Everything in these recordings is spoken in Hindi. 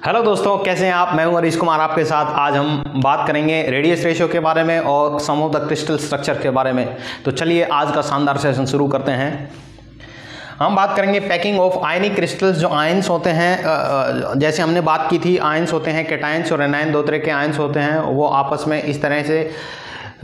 हेलो दोस्तों, कैसे हैं आप। मैं हूं हरीश कुमार आपके साथ। आज हम बात करेंगे रेडियस रेशियो के बारे में और सम ऑफ द क्रिस्टल स्ट्रक्चर के बारे में। तो चलिए आज का शानदार सेशन शुरू करते हैं। हम बात करेंगे पैकिंग ऑफ आयनिक क्रिस्टल्स। जो आयंस होते हैं, जैसे हमने बात की थी, आयंस होते हैं कैटायंस और एनायन, दो तरह के आयंस होते हैं। वो आपस में इस तरह से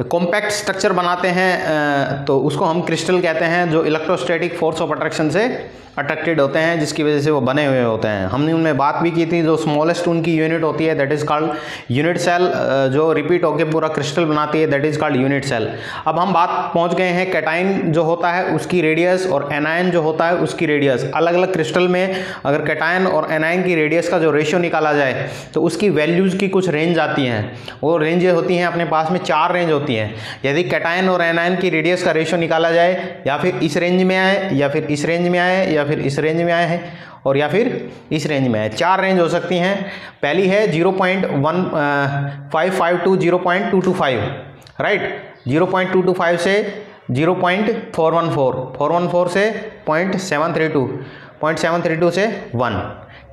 कॉम्पैक्ट स्ट्रक्चर बनाते हैं, तो उसको हम क्रिस्टल कहते हैं, जो इलेक्ट्रोस्टैटिक फोर्स ऑफ अट्रैक्शन से अट्रैक्टेड होते हैं, जिसकी वजह से वो बने हुए होते हैं। हमने उनमें बात भी की थी। जो स्मॉलेस्ट उनकी यूनिट होती है that is called unit cell, जो रिपीट होकर पूरा क्रिस्टल बनाती है that is called unit cell. अब हम बात पहुंच गए हैं कैटायन जो होता है उसकी रेडियस और एनायन जो होता है उसकी रेडियस। अलग अलग क्रिस्टल में अगर कैटायन और एनायन की रेडियस का जो रेशियो निकाला जाए तो उसकी वैल्यूज़ की कुछ रेंज आती हैं। वो रेंज होती हैं अपने पास में 4 रेंज होती हैं। यदि कैटायन और एनायन की रेडियस का रेशियो निकाला जाए, या फिर इस रेंज में आए, या फिर इस रेंज में आए, या फिर इस रेंज में आए हैं, और या फिर इस रेंज में आए। 4 रेंज हो सकती हैं। पहली है 0.1552 to 0.225, राइट। 0.225 से 0.414, 414 से 0.732, 0.732 से 1,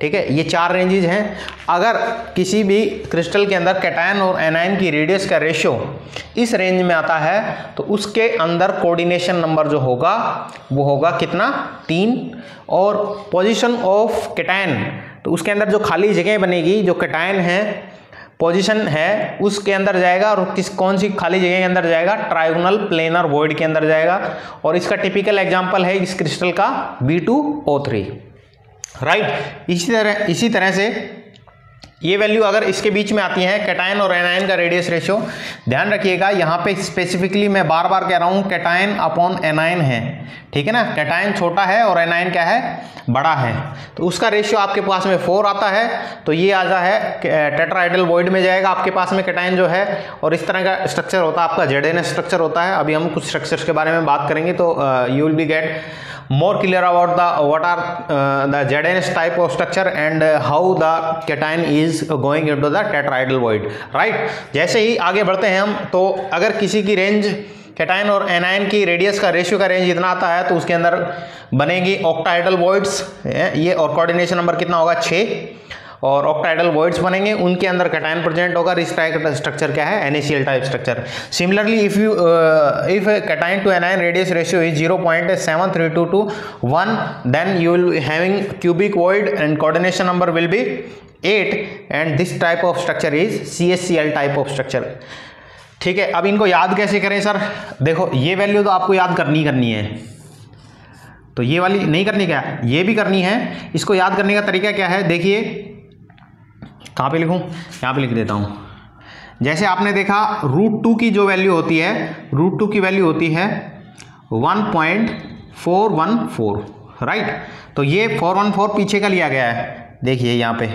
ठीक है। ये 4 रेंजेज हैं। अगर किसी भी क्रिस्टल के अंदर कैटायन और एनायन की रेडियस का रेशियो इस रेंज में आता है तो उसके अंदर कोऑर्डिनेशन नंबर जो होगा वो होगा कितना, 3। और पोजीशन ऑफ कैटायन, तो उसके अंदर जो खाली जगह बनेगी, जो कैटायन है पोजीशन है उसके अंदर जाएगा, और कौन सी खाली जगह के अंदर जाएगा, ट्रायगोनल प्लेनर वॉइड के अंदर जाएगा। और इसका टिपिकल एग्जांपल है इस क्रिस्टल का B2O3, राइट। इसी तरह से ये वैल्यू अगर इसके बीच में आती है कैटायन और एनायन का रेडियस रेशियो, ध्यान रखिएगा यहाँ पे स्पेसिफिकली मैं बार बार कह रहा हूँ कैटायन अपॉन एनायन है, ठीक है ना। कैटायन छोटा है और एनायन क्या है, बड़ा है। तो उसका रेशियो आपके पास में 4 आता है, तो ये आता है टेट्राहेड्रल वॉइड में जाएगा आपके पास में कैटायन जो है। और इस तरह का स्ट्रक्चर होता है आपका ZNS स्ट्रक्चर होता है। अभी हम कुछ स्ट्रक्चर्स के बारे में बात करेंगे, तो you will be get more clear about the what are the ZNS type of structure and how the cation is going into the tetrahedral void, right। जैसे ही आगे बढ़ते हैं हम, तो अगर किसी की रेंज कैटायन और एनायन की रेडियस का रेशियो का रेंज इतना आता है तो उसके अंदर बनेगी ऑक्टाहेड्रल वॉइड्स, ये, और कोऑर्डिनेशन नंबर कितना होगा, 6। और ऑक्टाहेड्रल वॉइड्स बनेंगे, उनके अंदर कैटायन प्रेजेंट होगा। इस टाइप का स्ट्रक्चर क्या है, NaCl type structure. Similarly if cation to anion radius ratio is 0.732 to 1, then you will having cubic void and coordination number will be 8, and this type of structure is CaCl type of structure, ठीक है। अब इनको याद कैसे करें सर, देखो ये वैल्यू तो आपको याद करनी है, तो ये वाली नहीं करनी, क्या ये भी करनी है। इसको याद करने का तरीका क्या है, देखिए कहाँ पे लिखूँ, यहाँ पे लिख देता हूँ। जैसे आपने देखा √2 की जो वैल्यू होती है, √2 की वैल्यू होती है 1.414, राइट। तो ये 414 पीछे का लिया गया है, देखिए यहाँ पे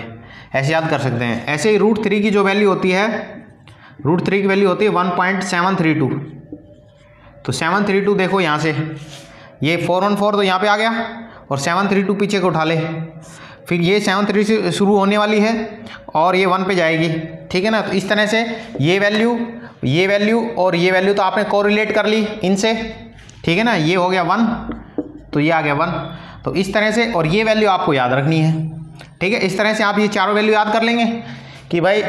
ऐसे याद कर सकते हैं। ऐसे ही √3 की जो वैल्यू होती है, √3 की वैल्यू होती है 1.732, तो 732 देखो यहाँ से, ये 414 तो यहाँ पे आ गया, और 732 पीछे को उठा ले, फिर ये 732 से शुरू होने वाली है और ये 1 पे जाएगी, ठीक है ना। तो इस तरह से ये वैल्यू और ये वैल्यू तो आपने कोरिलेट कर ली इनसे, ठीक है ना। ये हो गया 1, तो ये आ गया 1। तो इस तरह से, और ये वैल्यू आपको याद रखनी है, ठीक है। इस तरह से आप ये चारों वैल्यू याद कर लेंगे कि भाई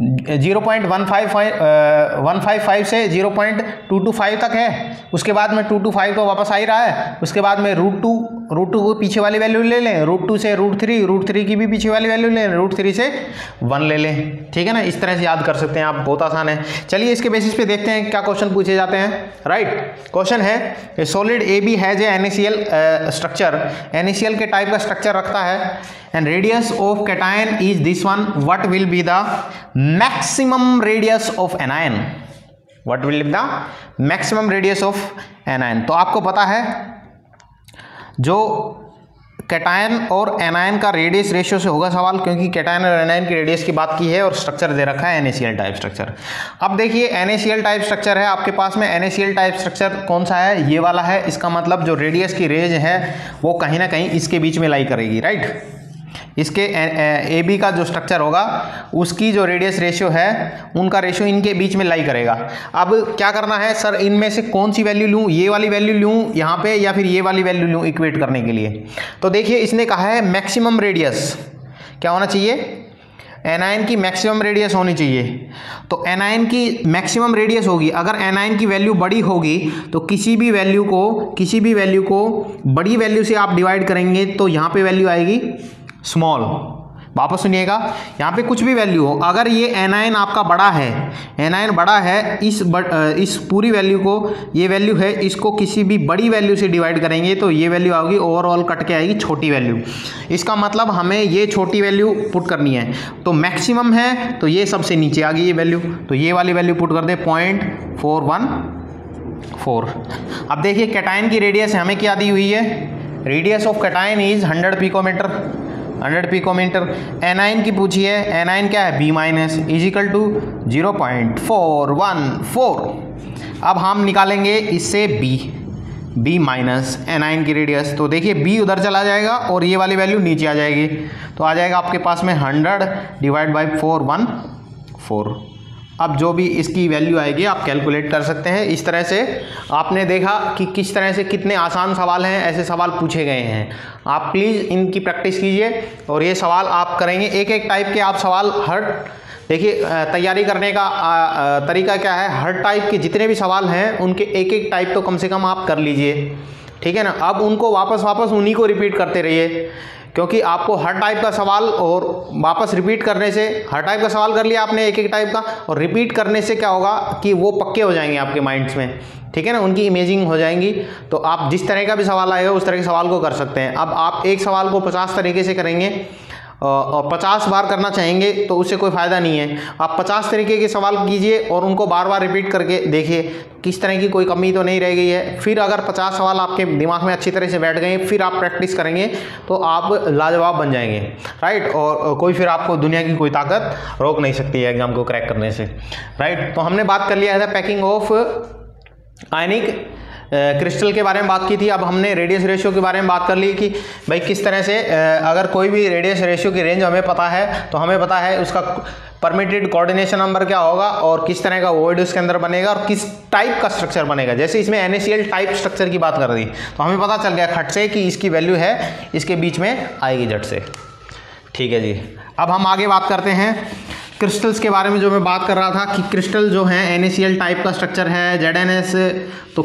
0.155 से 0.225 तक है, उसके बाद में 225 तो वापस आ ही रहा है, उसके बाद में √2 को पीछे वाली वैल्यू ले लें, √2 से √3 की भी पीछे वाली वैल्यू लें, √3 से 1 ले लें, ठीक है ना। इस तरह से याद कर सकते हैं आप, बहुत आसान है। चलिए इसके बेसिस पे देखते हैं क्या क्वेश्चन पूछे जाते हैं, राइट। क्वेश्चन है solid AB has a NaCl structure, NaCl के टाइप का स्ट्रक्चर रखता है, and radius of cation is this one, what will be the maximum radius of anion, what will be the maximum radius of anion। तो आपको पता है जो कैटायन और एनायन का रेडियस रेशियो से होगा सवाल, क्योंकि कैटायन और एनायन की रेडियस की बात की है और स्ट्रक्चर दे रखा है NaCl टाइप स्ट्रक्चर। अब देखिए NaCl टाइप स्ट्रक्चर है आपके पास में, NaCl टाइप स्ट्रक्चर कौन सा है, ये वाला है। इसका मतलब जो रेडियस की रेंज है वो कहीं ना कहीं इसके बीच में लाई करेगी, राइट। इसके AB का जो स्ट्रक्चर होगा उसकी जो रेडियस रेशियो है उनका रेशियो इनके बीच में लाई करेगा। अब क्या करना है सर, इनमें से कौन सी वैल्यू लूँ, ये वाली वैल्यू लूँ यहाँ पे या फिर ये वाली वैल्यू लूँ इक्वेट करने के लिए। तो देखिए इसने कहा है मैक्सिमम रेडियस, क्या होना चाहिए, एनायन की मैक्सिमम रेडियस होनी चाहिए। तो एनायन की मैक्सिमम रेडियस होगी, अगर एनायन की वैल्यू बड़ी होगी तो किसी भी वैल्यू को बड़ी वैल्यू से आप डिवाइड करेंगे तो यहाँ पे वैल्यू आएगी स्मॉल। वापस सुनिएगा, यहाँ पे कुछ भी वैल्यू हो, अगर ये एनायन आपका बड़ा है, एनायन बड़ा है, इस पूरी वैल्यू को, ये वैल्यू है, इसको किसी भी बड़ी वैल्यू से डिवाइड करेंगे तो ये वैल्यू आएगी ओवरऑल कट के आएगी छोटी वैल्यू। इसका मतलब हमें ये छोटी वैल्यू पुट करनी है। तो मैक्सिमम है तो ये सबसे नीचे आ गई ये वैल्यू, तो ये वाली वैल्यू पुट कर दे 0.414। अब देखिए कैटायन की रेडियस हमें क्या दी हुई है, radius of cation is 100 picometre, 100 picometre. Anion की पूछी है, एनायन क्या है, B- इजिकल टू 0.414। अब हम निकालेंगे इससे B माइनस एनायन की रेडियस, तो देखिए B उधर चला जाएगा और ये वाली वैल्यू नीचे आ जाएगी, तो आ जाएगा आपके पास में 100 डिवाइड बाई 414। अब जो भी इसकी वैल्यू आएगी आप कैलकुलेट कर सकते हैं। इस तरह से आपने देखा कि किस तरह से कितने आसान सवाल हैं, ऐसे सवाल पूछे गए हैं। आप प्लीज़ इनकी प्रैक्टिस कीजिए और ये सवाल आप करेंगे, एक एक टाइप के आप सवाल हर, देखिए तैयारी करने का तरीका क्या है, हर टाइप के जितने भी सवाल हैं उनके एक एक टाइप तो कम से कम आप कर लीजिए, ठीक है ना। अब उनको वापस उन्हीं को रिपीट करते रहिए, क्योंकि आपको हर टाइप का सवाल और वापस रिपीट करने से, हर टाइप का सवाल कर लिया आपने एक एक टाइप का, और रिपीट करने से क्या होगा कि वो पक्के हो जाएंगे आपके माइंड्स में, ठीक है ना, उनकी इमेजिंग हो जाएंगी। तो आप जिस तरह का भी सवाल आएगा उस तरह के सवाल को कर सकते हैं। अब आप एक सवाल को 50 तरीके से करेंगे और 50 बार करना चाहेंगे तो उससे कोई फ़ायदा नहीं है। आप 50 तरीके के सवाल कीजिए और उनको बार बार रिपीट करके देखिए किस तरह की कोई कमी तो नहीं रह गई है। फिर अगर 50 सवाल आपके दिमाग में अच्छी तरह से बैठ गए, फिर आप प्रैक्टिस करेंगे तो आप लाजवाब बन जाएंगे, राइट। और कोई फिर आपको दुनिया की कोई ताकत रोक नहीं सकती है एग्जाम को क्रैक करने से, राइट। तो हमने बात कर लिया था पैकिंग ऑफ आयनिक क्रिस्टल के बारे में बात की थी। अब हमने रेडियस रेशियो के बारे में बात कर ली कि भाई किस तरह से अगर कोई भी रेडियस रेशियो की रेंज हमें पता है तो हमें पता है उसका परमिटेड कोऑर्डिनेशन नंबर क्या होगा और किस तरह का वॉइड उसके अंदर बनेगा और किस टाइप का स्ट्रक्चर बनेगा। जैसे इसमें NaCl टाइप स्ट्रक्चर की बात कर दी तो हमें पता चल गया खट से कि इसकी वैल्यू है इसके बीच में आएगी झट से, ठीक है जी। अब हम आगे बात करते हैं क्रिस्टल्स के बारे में। जो मैं बात कर रहा था कि क्रिस्टल जो है NaCl टाइप का स्ट्रक्चर है, ZnS, तो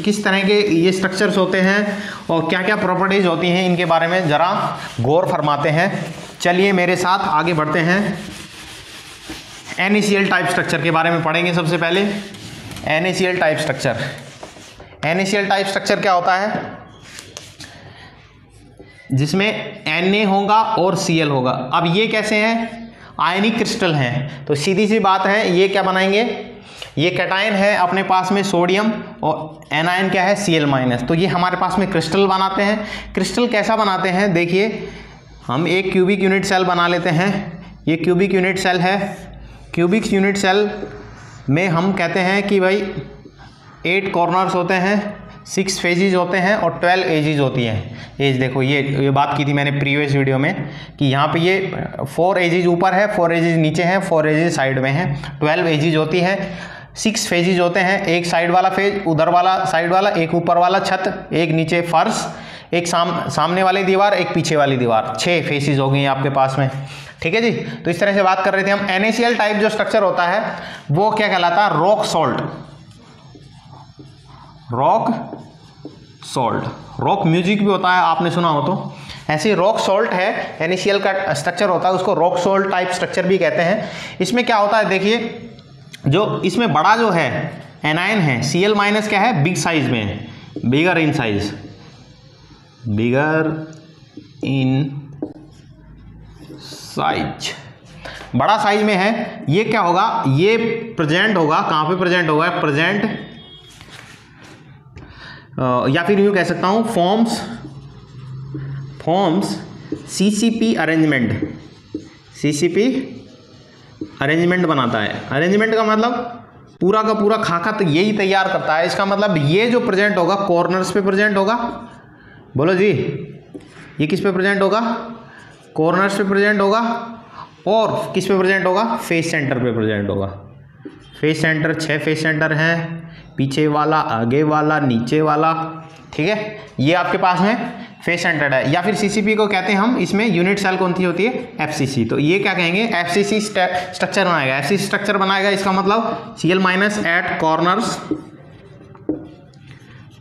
किस तरह के ये स्ट्रक्चर्स होते हैं और क्या क्या प्रॉपर्टीज होती हैं इनके बारे में ज़रा गौर फरमाते हैं। चलिए मेरे साथ आगे बढ़ते हैं। NaCl टाइप स्ट्रक्चर के बारे में पढ़ेंगे सबसे पहले। NaCl type structure, NaCl type structure क्या होता है, जिसमें Na होगा और Cl होगा। अब ये कैसे हैं, आयनिक क्रिस्टल हैं, तो सीधी सी बात है ये क्या बनाएंगे, ये कैटायन है अपने पास में सोडियम और एनायन क्या है Cl-, तो ये हमारे पास में क्रिस्टल बनाते हैं। क्रिस्टल कैसा बनाते हैं, देखिए हम एक क्यूबिक यूनिट सेल बना लेते हैं। ये क्यूबिक यूनिट सेल है, क्यूबिक यूनिट सेल में हम कहते हैं कि भाई 8 कॉर्नर्स होते हैं, 6 फेजेज होते हैं और 12 एजेज होती हैं। एज देखो ये बात की थी मैंने प्रीवियस वीडियो में कि यहाँ पे ये 4 एजेज ऊपर है, 4 एजेज नीचे हैं, 4 एजेज साइड में हैं, 12 एजेज होती है, 6 फेजेज होते हैं, एक साइड वाला फेज, उधर वाला साइड वाला, एक ऊपर वाला छत, एक नीचे फर्श, एक सामने वाली दीवार, एक पीछे वाली दीवार, 6 फेसेज हो गई आपके पास में, ठीक है जी। तो इस तरह से बात कर रहे थे हम। NaCl टाइप जो स्ट्रक्चर होता है वो क्या कहलाता है, rock salt, rock salt, rock music भी होता है आपने सुना हो तो, ऐसे रॉक सॉल्ट है NaCl का स्ट्रक्चर होता है, उसको रॉक सॉल्ट टाइप स्ट्रक्चर भी कहते हैं। इसमें क्या होता है, देखिए जो इसमें बड़ा जो है एनायन है Cl- क्या है, बिग साइज में है, bigger in size, bigger in size, बड़ा साइज में है। ये क्या होगा, ये प्रेजेंट होगा, कहाँ पे प्रेजेंट होगा, प्रेजेंट या फिर यूँ कह सकता हूँ forms CCP arrangement, CCP arrangement बनाता है। अरेंजमेंट का मतलब पूरा का पूरा खाका तो यही तैयार करता है। इसका मतलब ये जो प्रेजेंट होगा कॉर्नर्स पे प्रेजेंट होगा, बोलो जी, ये किस पे प्रेजेंट होगा, कॉर्नर्स पे प्रेजेंट होगा, और किस पे प्रेजेंट होगा, फेस सेंटर पे प्रेजेंट होगा। फेस सेंटर 6 फेस सेंटर हैं, पीछे वाला, आगे वाला, नीचे वाला, ठीक है। ये आपके पास में फेस सेंटर्ड है, या फिर CCP को कहते हैं हम, इसमें यूनिट सेल कौन सी होती है, FCC। तो ये क्या कहेंगे, FCC स्ट्रक्चर बनाएगा। FCC स्ट्रक्चर बनाएगा इसका मतलब Cl minus at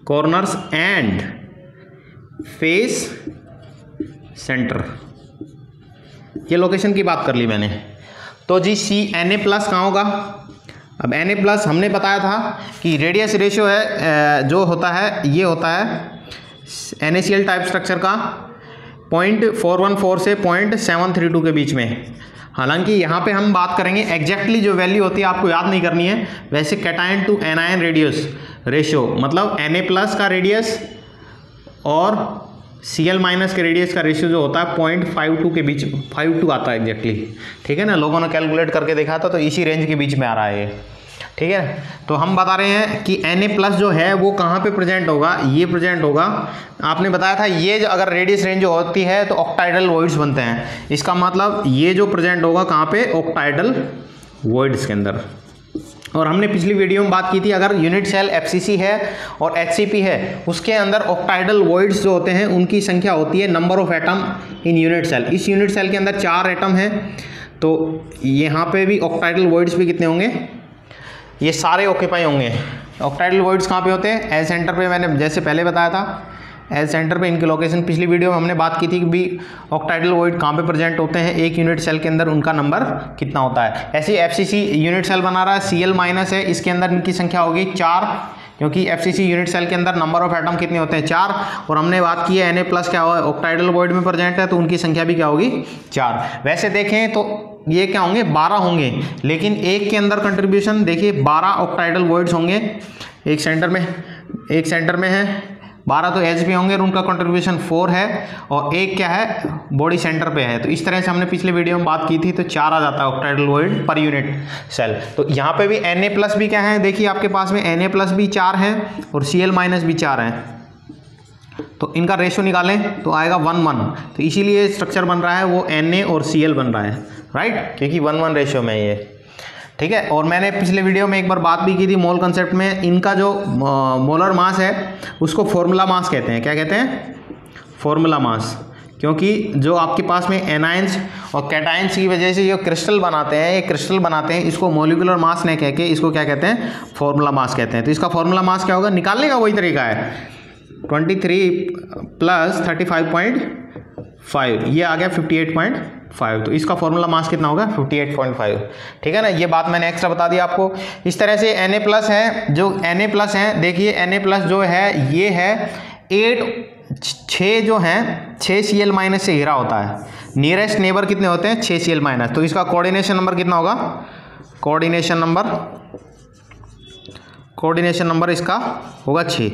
corners and face centre. ये लोकेशन की बात कर ली मैंने। तो जी Na प्लस कहाँ होगा, अब Na प्लस हमने बताया था कि रेडियस रेशियो है जो होता है, ये होता है NaCl टाइप स्ट्रक्चर का 0.414 से 0.732 के बीच में। हालांकि यहाँ पे हम बात करेंगे एग्जैक्टली जो वैल्यू होती है आपको याद नहीं करनी है। वैसे cation to anion radius ratio मतलब Na प्लस का रेडियस और Cl माइनस के रेडियस का रेशियो जो होता है 0.52 के बीच, 52 आता है एग्जैक्टली, ठीक है ना। लोगों ने कैलकुलेट करके देखा था, तो इसी रेंज के बीच में आ रहा है ये, ठीक है। तो हम बता रहे हैं कि Na प्लस जो है वो कहाँ पे प्रेजेंट होगा, ये प्रेजेंट होगा। आपने बताया था ये जो अगर रेडियस रेंज जो होती है तो ऑक्टाइडल वॉइड्स बनते हैं। इसका मतलब ये जो प्रेजेंट होगा कहाँ पे, ऑक्टाइडल वॉइड्स के अंदर। और हमने पिछली वीडियो में बात की थी, अगर यूनिट सेल FCC है और HCP है, उसके अंदर ऑक्टाइडल वॉइड्स जो होते हैं उनकी संख्या होती है number of atom in unit cell. इस यूनिट सेल के अंदर 4 एटम हैं, तो यहाँ पे भी ऑक्टाइडल वॉइड्स भी कितने होंगे, ये सारे ऑक्यूपाई होंगे। ऑक्टाइडल वॉइड्स कहाँ पे होते हैं, एल सेंटर पे। मैंने जैसे पहले बताया था एल सेंटर पे इनकी लोकेशन, पिछली वीडियो में हमने बात की थी कि भी ऑक्टाइडल वॉइड कहाँ पे प्रेजेंट होते हैं, एक यूनिट सेल के अंदर उनका नंबर कितना होता है। ऐसे ही FCC यूनिट सेल बना रहा है, Cl माइनस है, इसके अंदर इनकी संख्या होगी 4, क्योंकि FCC यूनिट सेल के अंदर नंबर ऑफ एटम कितने होते हैं, 4। और हमने बात की है Na प्लस क्या हुआ, ऑक्टाइडल वॉइड में प्रेजेंट है, तो उनकी संख्या भी क्या होगी, 4। वैसे देखें तो ये क्या होंगे, 12 होंगे, लेकिन एक के अंदर कंट्रीब्यूशन देखिए 12 ऑक्टाइडल वॉइड्स होंगे। एक सेंटर में है 12, तो H भी होंगे और उनका कंट्रीब्यूशन 4 है, और एक क्या है, बॉडी सेंटर पे है। तो इस तरह से हमने पिछले वीडियो में बात की थी, तो 4 आ जाता है octahedral void per unit cell. तो यहाँ पे भी Na प्लस भी क्या है, देखिए आपके पास में Na प्लस भी 4 है और Cl माइनस भी 4 है। तो इनका रेशियो निकालें तो आएगा 1:1। तो इसीलिए स्ट्रक्चर बन रहा है वो Na और Cl बन रहा है, राइट, क्योंकि 1:1 रेशियो में ये, ठीक है। और मैंने पिछले वीडियो में एक बार बात भी की थी मोल कंसेप्ट में। इनका जो मोलर मास है उसको फॉर्मूला मास कहते हैं। क्या कहते हैं, फॉर्मूला मास, क्योंकि जो आपके पास में एनायंस और कैटायंस की वजह से जो क्रिस्टल बनाते हैं, ये क्रिस्टल बनाते हैं, इसको मोलिकुलर मास नहीं कह के इसको क्या कहते हैं, फॉर्मूला मास कहते हैं। तो इसका फॉर्मूला मास क्या होगा, निकालने का वही तरीका है, 23 + 35.5, ये आ गया 58.5। तो इसका फॉर्मूला मास कितना होगा, 58.5, ठीक है ना। ये बात मैंने एक्स्ट्रा बता दिया आपको। इस तरह से Na प्लस है, जो Na प्लस है, देखिए Na प्लस जो है ये है 6 जो हैं 6 Cl माइनस से घिरा होता है। नियरेस्ट नेबर कितने होते हैं, 6 Cl माइनस। तो इसका कोऑर्डिनेशन नंबर कितना होगा, कोऑर्डिनेशन नंबर इसका होगा 6।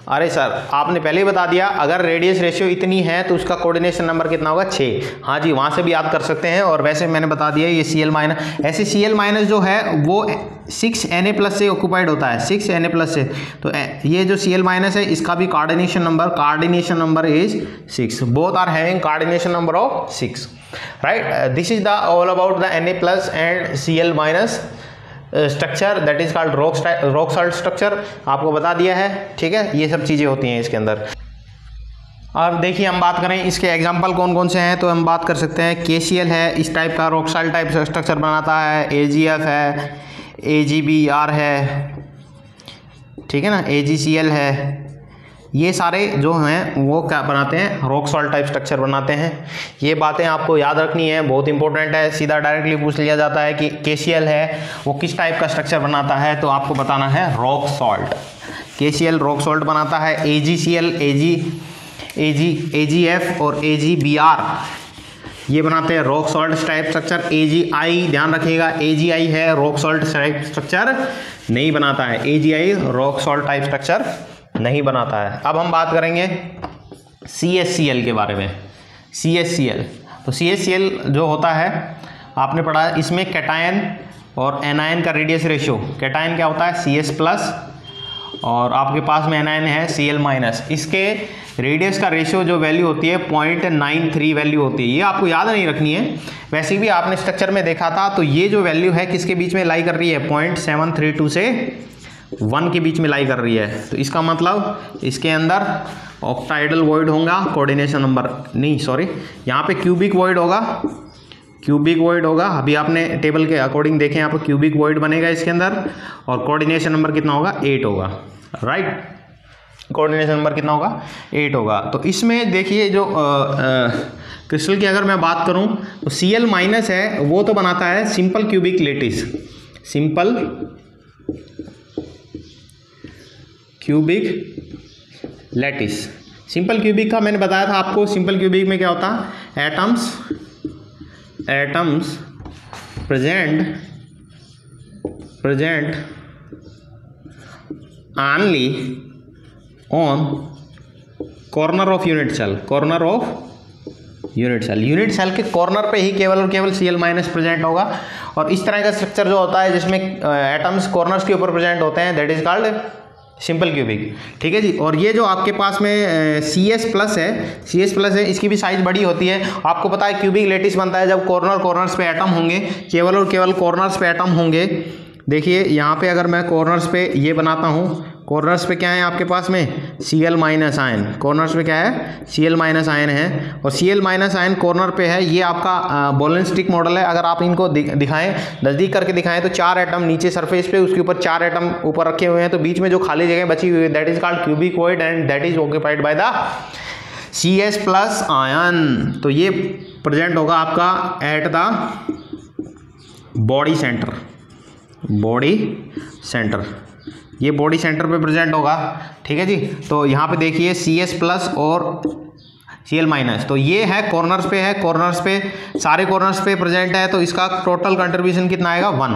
अरे सर आपने पहले ही बता दिया, अगर रेडियस रेशियो इतनी है तो उसका कोऑर्डिनेशन नंबर कितना होगा, 6। हाँ जी, वहाँ से भी याद कर सकते हैं। और वैसे मैंने बता दिया ये Cl माइनस, ऐसे Cl माइनस जो है वो 6 Na प्लस से ऑक्यूपाइड होता है, 6 Na प्लस से। तो ये जो Cl माइनस है इसका भी coordination number is 6। Both are having coordination number of 6, right. This is the all about the Na plus and Cl minus structure, that is called rock salt structure. आपको बता दिया है, ठीक है। ये सब चीज़ें होती हैं इसके अंदर। अब देखिए हम बात करें इसके एग्जांपल कौन कौन से हैं, तो हम बात कर सकते हैं KCl है, इस टाइप का रॉक सॉल्ट टाइप स्ट्रक्चर बनाता है। AgF है, AgBr है, ठीक है ना, AgCl है। ये सारे जो हैं वो क्या बनाते हैं, रॉक सॉल्ट टाइप स्ट्रक्चर बनाते हैं। ये बातें आपको याद रखनी है, बहुत इंपॉर्टेंट है। सीधा डायरेक्टली पूछ लिया जाता है कि KCl है वो किस टाइप का स्ट्रक्चर बनाता है, तो आपको बताना है rock salt. KCl rock salt बनाता है। AgCl, AgF और AgBr ये बनाते हैं rock salt type structure. AgI ध्यान रखिएगा, AgI है रॉक सॉल्ट टाइप स्ट्रक्चर नहीं बनाता है, AgI rock salt type structure नहीं बनाता है। अब हम बात करेंगे CHCl के बारे में। CHCl, तो CHCl जो होता है आपने पढ़ा, इसमें कैटायन और एनायन का रेडियस रेशियो। कैटायन क्या होता है, CS प्लस, और आपके पास में एनायन है Cl माइनस। इसके रेडियस का रेशियो जो वैल्यू होती है 0.93 वैल्यू होती है। ये आपको याद नहीं रखनी है, वैसे भी आपने स्ट्रक्चर में देखा था। तो ये जो वैल्यू है किसके बीच में लाई कर रही है, 0.732 से 1 के बीच में लाई कर रही है, तो इसका मतलब इसके अंदर ऑक्टाइडल वॉइड होगा, कोऑर्डिनेशन नंबर नहीं सॉरी यहाँ पे क्यूबिक वॉइड होगा, क्यूबिक वॉइड होगा। अभी आपने टेबल के अकॉर्डिंग देखें, यहाँ पर क्यूबिक वॉइड बनेगा इसके अंदर, और कोऑर्डिनेशन नंबर कितना होगा 8 होगा, राइट। कोऑर्डिनेशन नंबर कितना होगा 8 होगा। तो इसमें देखिए जो क्रिस्टल की अगर मैं बात करूं तो Cl माइनस है वो तो बनाता है simple cubic lattice, simple cubic lattice. Simple cubic का मैंने बताया था आपको, सिंपल क्यूबिक में क्या होता है, atoms present only on corner of unit cell, corner of unit cell, unit cell के कॉर्नर पे ही केवल और केवल Cl माइनस प्रेजेंट होगा। और इस तरह का स्ट्रक्चर जो होता है जिसमें एटम्स कॉर्नर्स के ऊपर प्रेजेंट होते हैं, that is called simple cubic, ठीक है जी। और ये जो आपके पास में CS प्लस है, इसकी भी साइज बड़ी होती है। आपको पता है क्यूबिक लेटिस बनता है जब कॉर्नर्स पे एटम होंगे, केवल और केवल कॉर्नर्स पे एटम होंगे। देखिए यहाँ पे अगर मैं कॉर्नर्स पे ये बनाता हूँ, कॉर्नर्स पे क्या है आपके पास में Cl माइनस आयन, कॉर्नर्स पे क्या है Cl माइनस आयन है, और Cl माइनस आयन कॉर्नर पे है। ये आपका बॉल स्टिक मॉडल है। अगर आप इनको दिखाएं, नज़दीक करके दिखाएं तो 4 एटम नीचे सरफेस पे, उसके ऊपर 4 एटम ऊपर रखे हुए हैं, तो बीच में जो खाली जगह बची हुई है that is called cubic void and that is occupied by the Cs plus ion. तो ये प्रेजेंट होगा आपका एट द बॉडी सेंटर, ये बॉडी सेंटर पे प्रेजेंट होगा, ठीक है जी। तो यहाँ पे देखिए CS प्लस और Cl माइनस, तो ये है कॉर्नर्स पे है, कॉर्नर्स पे सारे कॉर्नर्स पे प्रेजेंट है, तो इसका टोटल कंट्रीब्यूशन कितना आएगा 1,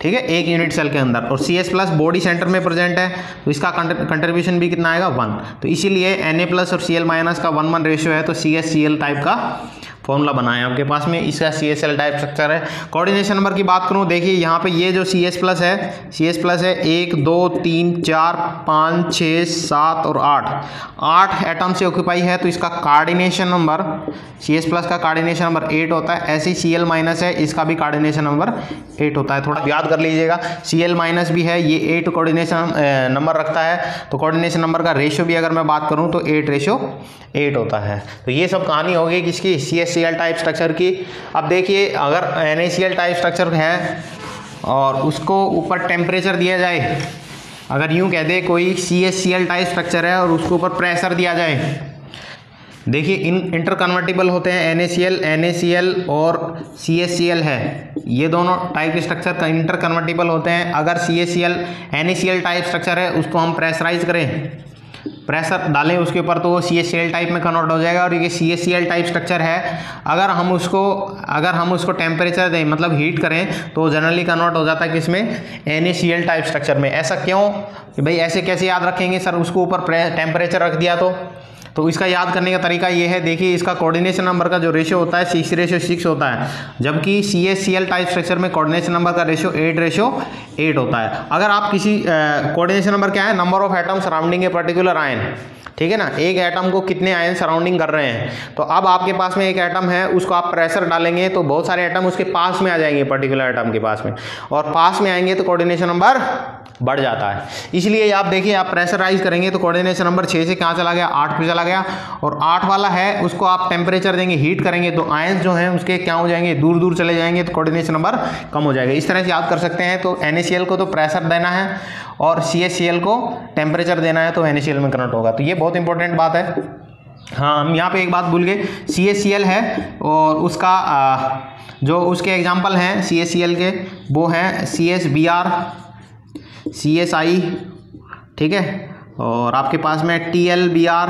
ठीक है, एक यूनिट सेल के अंदर। और CS प्लस बॉडी सेंटर में प्रेजेंट है, तो इसका कंट्रीब्यूशन भी कितना आएगा 1। तो इसीलिए Na प्लस और Cl माइनस का 1:1 रेशियो है, तो CsCl टाइप का फॉर्मूला बनाया आपके पास में, इसका CSL टाइप स्ट्रक्चर है। कोऑर्डिनेशन नंबर की बात करूं, देखिए यहाँ पे ये जो CS प्लस है 1 2 3 4 5 6 7 और 8 एटम से ऑक्यूपाई है, तो इसका कोऑर्डिनेशन नंबर CS प्लस का कोऑर्डिनेशन नंबर 8 होता है। ऐसे ही Cl माइनस है, इसका भी कोऑर्डिनेशन नंबर 8 होता है, थोड़ा याद कर लीजिएगा। Cl माइनस भी है, ये 8 कोऑर्डिनेशन नंबर रखता है, तो कोऑर्डिनेशन नंबर का रेशियो भी अगर मैं बात करूँ तो 8:8 होता है। तो ये सब कहानी होगी किसकी, CsCl टाइप स्ट्रक्चर की। अब देखिए अगर NaCl टाइप स्ट्रक्चर है और उसको ऊपर टेम्परेचर दिया जाए, अगर यूं कह दे कोई CsCl टाइप स्ट्रक्चर है और उसको ऊपर प्रेशर दिया जाए, देखिए इंटरकन्वर्टिबल होते हैं NaCl और CsCl है, ये दोनों टाइप के स्ट्रक्चर इंटरकन्वर्टिबल होते हैं। अगर NaCl टाइप स्ट्रक्चर है उसको हम प्रेशराइज करें, प्रेशर डालें उसके ऊपर, तो वो CsCl टाइप में कन्वर्ट हो जाएगा। और ये CsCl टाइप स्ट्रक्चर है, अगर हम उसको टेम्परेचर दें, मतलब हीट करें, तो जनरली कन्वर्ट हो जाता है किसमें, NaCl टाइप स्ट्रक्चर में। ऐसा क्यों कि भाई ऐसे कैसे याद रखेंगे सर, उसको ऊपर टेम्परेचर रख दिया तो इसका याद करने का तरीका ये है, देखिए इसका कोऑर्डिनेशन नंबर का जो रेशियो होता है 6:6 होता है, जबकि CsCl टाइप स्ट्रक्चर में कोऑर्डिनेशन नंबर का रेशियो 8:8 होता है। अगर आप किसी कोऑर्डिनेशन नंबर क्या है, number of atom surrounding a particular ion, ठीक है ना, एक एटम को कितने आयन सराउंडिंग कर रहे हैं। तो अब आपके पास में एक एटम है, उसको आप प्रेशर डालेंगे तो बहुत सारे एटम उसके पास में आ जाएंगे, पर्टिकुलर एटम के पास में, और पास में आएंगे तो कोऑर्डिनेशन नंबर बढ़ जाता है। इसलिए आप देखिए, आप प्रेशराइज करेंगे तो कोऑर्डिनेशन नंबर 6 से कहाँ चला गया, 8 पे चला गया, और 8 वाला है उसको आप टेम्परेचर देंगे, हीट करेंगे, तो आयंस जो हैं उसके क्या हो जाएंगे, दूर दूर चले जाएंगे, तो कोऑर्डिनेशन नंबर कम हो जाएगा। इस तरह से याद कर सकते हैं। तो NaCl को तो प्रेशर देना है और CsCl को टेम्परेचर देना है, तो NaCl में कन्वर्ट होगा। तो ये बहुत इंपॉर्टेंट बात है। हाँ, हम यहाँ पे एक बात भूल गए, CsCl है और उसका जो उसके एग्जाम्पल हैं CsCl के, वो हैं CsBr, CSI, ठीक है, और आपके पास में TlBr,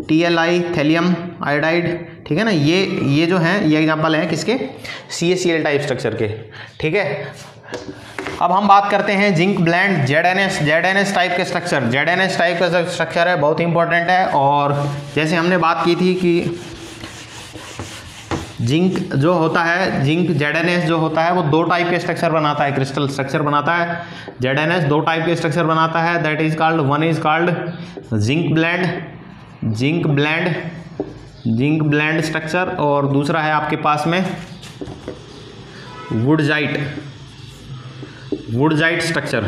TlI, थैलियम आयोडाइड, ठीक है ना, ये जो हैं ये एग्जांपल हैं किसके, CsCl टाइप स्ट्रक्चर के, ठीक है। अब हम बात करते हैं जिंक ब्लेंड ZnS टाइप के स्ट्रक्चर। ZnS टाइप का स्ट्रक्चर है, बहुत इंपॉर्टेंट है। और जैसे हमने बात की थी कि जिंक जो होता है, जिंक ZnS जो होता है वो 2 टाइप के स्ट्रक्चर बनाता है, क्रिस्टल स्ट्रक्चर बनाता है। ZnS 2 टाइप के स्ट्रक्चर बनाता है, that is called, one is called zinc blende structure, और दूसरा है आपके पास में वुडजाइट स्ट्रक्चर।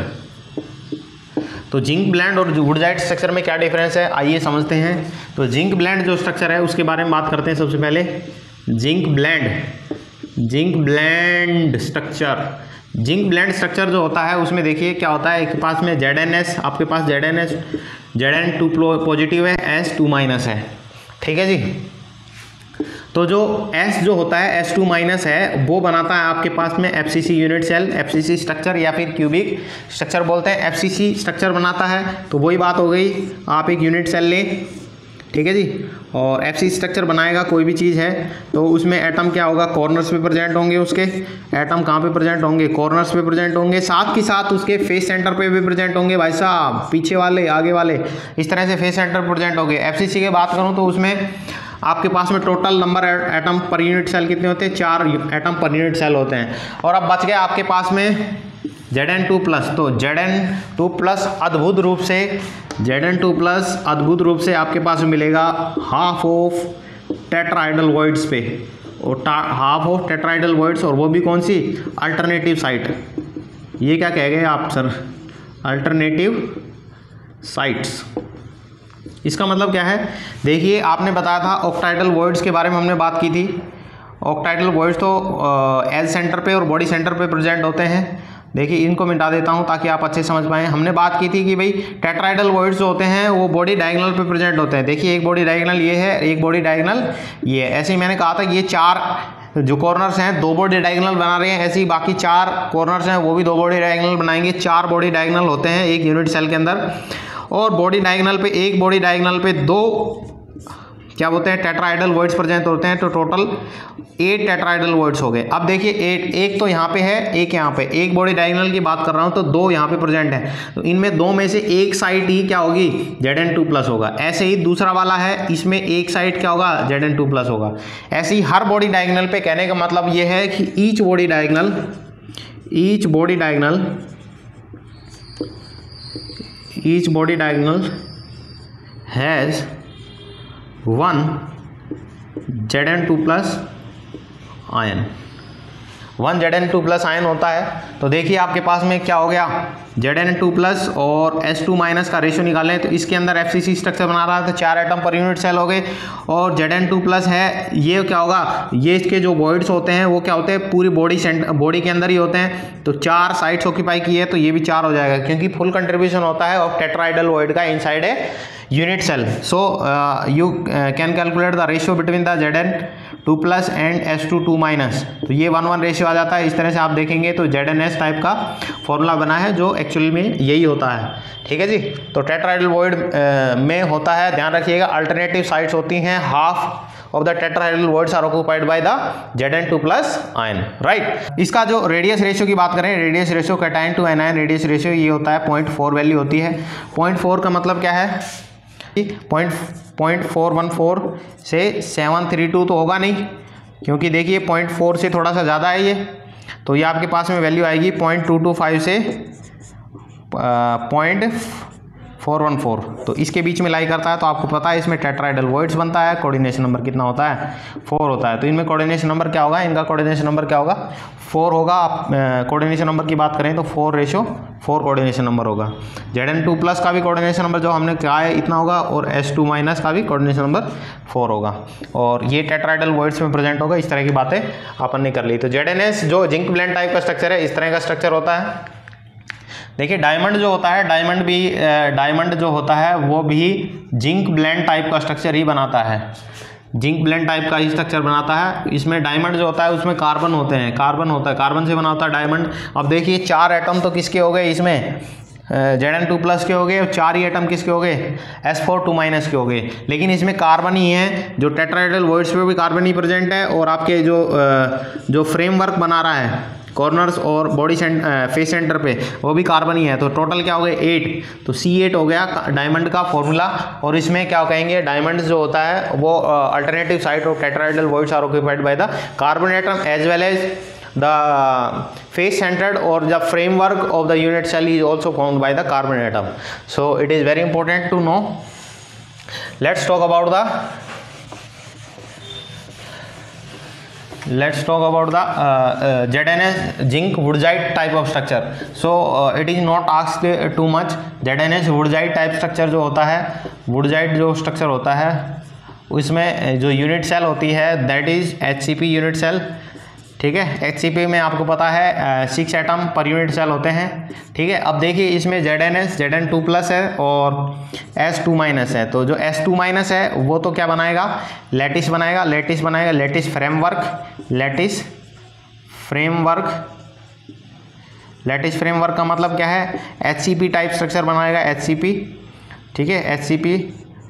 तो जिंक ब्लेंड और वुडजाइट स्ट्रक्चर में क्या डिफरेंस है, आइए समझते हैं। तो जिंक ब्लेंड जो स्ट्रक्चर है उसके बारे में बात करते हैं सबसे पहले। जिंक ब्लेंड स्ट्रक्चर जो होता है उसमें देखिए क्या होता है, एक पास में ZnS, आपके पास Zn2 पॉजिटिव है, S2 माइनस है, ठीक है जी। तो जो S जो होता है S2 माइनस है वो बनाता है आपके पास में FCC unit cell, FCC structure या फिर क्यूबिक स्ट्रक्चर बोलते हैं, FCC स्ट्रक्चर बनाता है। तो वही बात हो गई, आप एक यूनिट सेल लें, ठीक है जी, और FCC स्ट्रक्चर बनाएगा कोई भी चीज़ है तो उसमें एटम क्या होगा, कॉर्नर्स पे प्रेजेंट होंगे, उसके एटम कहाँ पे प्रेजेंट होंगे, कॉर्नर्स पे प्रेजेंट होंगे, साथ ही साथ उसके फेस सेंटर पे भी प्रेजेंट होंगे भाई साहब, पीछे वाले आगे वाले, इस तरह से फेस सेंटर प्रेजेंट होंगे। FCC की बात करूँ तो उसमें आपके पास में total number atom per unit cell कितने होते हैं, 4 एटम पर यूनिट सेल होते हैं। और अब बच गया आपके पास में Zn2 प्लस, तो Zn2 प्लस अद्भुत रूप से आपके पास मिलेगा हाफ ऑफ टेट्राइडल वॉइड्स पे, और हाफ ऑफ टेट्राइडल वॉइड्स, और वो भी कौन सी, अल्टरनेटिव साइट। ये क्या कह गए आप सर, अल्टरनेटिव साइट्स। इसका मतलब क्या है, देखिए आपने बताया था ऑक्टाइडल वॉइड्स के बारे में हमने बात की थी। ऑक्टाइडल वॉइड्स तो एज सेंटर पे और बॉडी सेंटर पे प्रेजेंट होते हैं। देखिए इनको मिटा देता हूं ताकि आप अच्छे समझ पाएँ। हमने बात की थी कि भाई टेट्राइडल वॉइड्स जो होते हैं वो बॉडी डायगोनल पे प्रेजेंट होते हैं। देखिए एक बॉडी डायगोनल ये है, एक बॉडी डायगोनल ये है। ऐसे ही मैंने कहा था ये 4 जो कॉर्नर्स हैं 2 बॉडी डायगोनल बना रहे हैं, ऐसे ही बाकी 4 कॉर्नर्स हैं वो भी 2 बॉडी डायगोनल बनाएंगे। 4 बॉडी डायगोनल होते हैं एक यूनिट सेल के अंदर, और बॉडी डायगोनल पे एक बॉडी डायगोनल पे 2 क्या बोलते हैं, टेट्राइडल वॉइड्स प्रेजेंट होते हैं। तो टोटल 8 टेट्राइडल वॉइड्स हो गए। अब देखिए 8, एक तो यहाँ पे है, एक यहाँ पे, एक बॉडी डायगोनल की बात कर रहा हूँ तो 2 यहाँ पे प्रेजेंट है, तो इनमें 2 में से एक साइड ही क्या होगी, Zn2 प्लस होगा। ऐसे ही दूसरा वाला है, इसमें एक साइड क्या होगा, Zn2 प्लस होगा। ऐसे ही हर बॉडी डायगोनल पे, कहने का मतलब ये है कि each body diagonal has 1 Zn2 plus ion, 1 Zn2 plus ion होता है। तो देखिए आपके पास में क्या हो गया, Zn2 प्लस और S2 माइनस का रेशियो निकालें तो इसके अंदर FCC स्ट्रक्चर बना रहा है तो 4 एटम पर यूनिट सेल हो गए। और Zn2 प्लस है, ये क्या होगा, ये इसके जो वॉइड्स होते हैं वो क्या होते हैं, पूरी बॉडी के अंदर ही होते हैं। तो 4 साइड्स ऑक्यूपाई की है तो ये भी 4 हो जाएगा, क्योंकि फुल कंट्रीब्यूशन होता है ऑफ टेट्राइडल वॉइड का inside a unit cell. So you can calculate the ratio between the Zn2 plus and S2 minus, तो ये 1:1 रेशियो आ जाता है। इस तरह से आप देखेंगे तो ZnS टाइप का फॉर्मूला बना है जो एक्चुअली में यही होता है, ठीक है जी। तो टेट्राइडल वॉइड में होता है, ध्यान रखिएगा, अल्टरनेटिव साइड्स होती हैं, half of the tetrahedral voids are occupied by the Zn2 plus ion, right. इसका जो रेडियस रेशियो की बात करें, radius ratio cation to anion radius ratio ये होता है 0.4 वैल्यू होती है। 0.4 का मतलब क्या है, 0.414 से 732 तो होगा नहीं, क्योंकि देखिए 0.4 से थोड़ा सा ज़्यादा है ये, तो ये आपके पास में वैल्यू आएगी 0.225 से 0.414, तो इसके बीच में लाई करता है। तो आपको पता है इसमें टेट्राइडल वॉइड्स बनता है, कोऑर्डिनेशन नंबर कितना होता है, 4 होता है। तो इनमें कोऑर्डिनेशन नंबर क्या होगा, इनका कोऑर्डिनेशन नंबर क्या होगा, 4 होगा। आप कोऑर्डिनेशन नंबर की बात करें तो 4:4 कोऑर्डिनेशन नंबर होगा। Zn2 प्लस का भी कोऑर्डिनेशन नंबर जो हमने कहा है इतना होगा, और S2 माइनस का भी कोऑर्डिनेशन नंबर 4 होगा, और ये टेट्राइडल वॉइड्स में प्रेजेंट होगा। इस तरह की बातें अपन ने कर ली। तो ZnS जो जिंक ब्लेंड टाइप का स्ट्रक्चर है, इस तरह का स्ट्रक्चर होता है। देखिए डायमंड जो होता है, डायमंड जो होता है वो भी जिंक ब्लेंड टाइप का स्ट्रक्चर ही बनाता है, जिंक ब्लेंड टाइप का ही स्ट्रक्चर बनाता है। इसमें डायमंड जो होता है उसमें कार्बन होते हैं, कार्बन से बना होता है डायमंड। अब देखिए 4 एटम तो किसके हो गए इसमें, Zn2 प्लस के हो गए, और 4 ही एटम किसके हो गए, S4 माइनस के हो गए। लेकिन इसमें कार्बन ही है, जो टेट्राइडल वॉइड्स पे भी कार्बन ही प्रेजेंट है, और आपके जो फ्रेमवर्क बना रहा है कॉर्नर्स और बॉडी फेस सेंटर पे वो भी कार्बन ही है। तो टोटल क्या हो गए 8, तो C8 हो गया डायमंड का फॉर्मूला। और इसमें क्या कहेंगे, डायमंड जो होता है वो alternative side of tetrahedral voids are occupied by the carbon atom as well as the face centered or the framework of the unit cell is also formed by the carbon atom. So it is very important to know. Let's talk about the let's talk about the ZNS zinc woodite type of structure. So it is not asked too much. ZNS woodite type structure जो होता है, woodite जो structure होता है उसमें जो यूनिट सेल होती है that is HCP unit cell. ठीक है, HCP में आपको पता है 6 एटम पर यूनिट सेल होते हैं। ठीक है, अब देखिए इसमें ZN2+ है और S2- है। तो जो S2- है वो तो क्या बनाएगा, लैटिस बनाएगा, लैटिस फ्रेमवर्क का मतलब क्या है, HCP टाइप स्ट्रक्चर बनाएगा, HCP। ठीक है, HCP